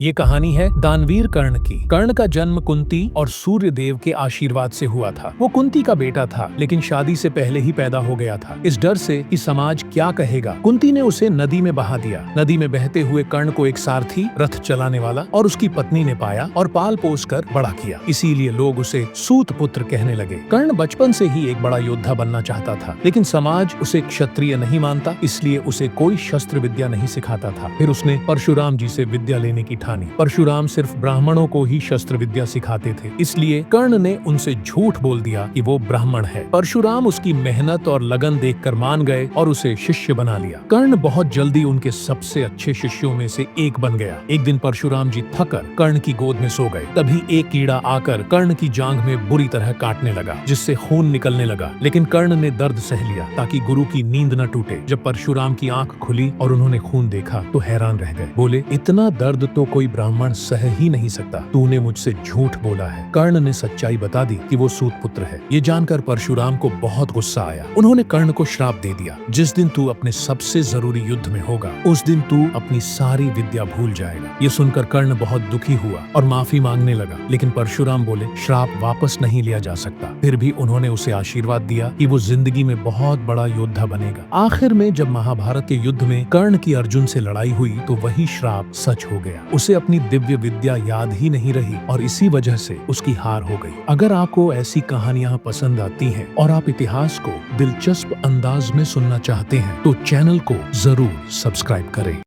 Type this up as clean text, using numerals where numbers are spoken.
ये कहानी है दानवीर कर्ण की। कर्ण का जन्म कुंती और सूर्य देव के आशीर्वाद से हुआ था। वो कुंती का बेटा था, लेकिन शादी से पहले ही पैदा हो गया था। इस डर से कि समाज क्या कहेगा, कुंती ने उसे नदी में बहा दिया। नदी में बहते हुए कर्ण को एक सारथी, रथ चलाने वाला और उसकी पत्नी ने पाया और पाल पोस कर बड़ा किया। इसीलिए लोग उसे सूत पुत्र कहने लगे। कर्ण बचपन से ही एक बड़ा योद्धा बनना चाहता था, लेकिन समाज उसे क्षत्रिय नहीं मानता, इसलिए उसे कोई शस्त्र विद्या नहीं सिखाता था। फिर उसने परशुराम जी से विद्या लेने की परशुराम सिर्फ ब्राह्मणों को ही शस्त्र विद्या सिखाते थे, इसलिए कर्ण ने उनसे झूठ बोल दिया कि वो ब्राह्मण है। परशुराम उसकी मेहनत और लगन देखकर मान गए और उसे शिष्य बना लिया। कर्ण बहुत जल्दी उनके सबसे अच्छे शिष्यों में से एक बन गया। एक दिन परशुराम जी थककर कर्ण की गोद में सो गए। तभी एक कीड़ा आकर कर्ण की जांघ में बुरी तरह काटने लगा, जिससे खून निकलने लगा। लेकिन कर्ण ने दर्द सह लिया ताकि गुरु की नींद न टूटे। जब परशुराम की आंख खुली और उन्होंने खून देखा तो हैरान रह गए। बोले, इतना दर्द तो कोई ब्राह्मण सह ही नहीं सकता। तूने मुझसे झूठ बोला है। कर्ण ने सच्चाई बता दी कि वो सूत पुत्र है। ये जानकर परशुराम को बहुत गुस्सा आया। उन्होंने कर्ण को श्राप दे दिया, जिस दिन तू अपने सबसे जरूरी युद्ध में होगा, उस दिन तू अपनी सारी विद्या भूल जाएगा। ये सुनकर कर्ण बहुत दुखी हुआ और माफी मांगने लगा। लेकिन परशुराम बोले, श्राप वापस नहीं लिया जा सकता। फिर भी उन्होंने उसे आशीर्वाद दिया कि वो जिंदगी में बहुत बड़ा योद्धा बनेगा। आखिर में जब महाभारत के युद्ध में कर्ण की अर्जुन से लड़ाई हुई तो वही श्राप सच हो गया। उसे अपनी दिव्य विद्या याद ही नहीं रही और इसी वजह से उसकी हार हो गई। अगर आपको ऐसी कहानियां पसंद आती हैं और आप इतिहास को दिलचस्प अंदाज में सुनना चाहते हैं तो चैनल को जरूर सब्सक्राइब करें।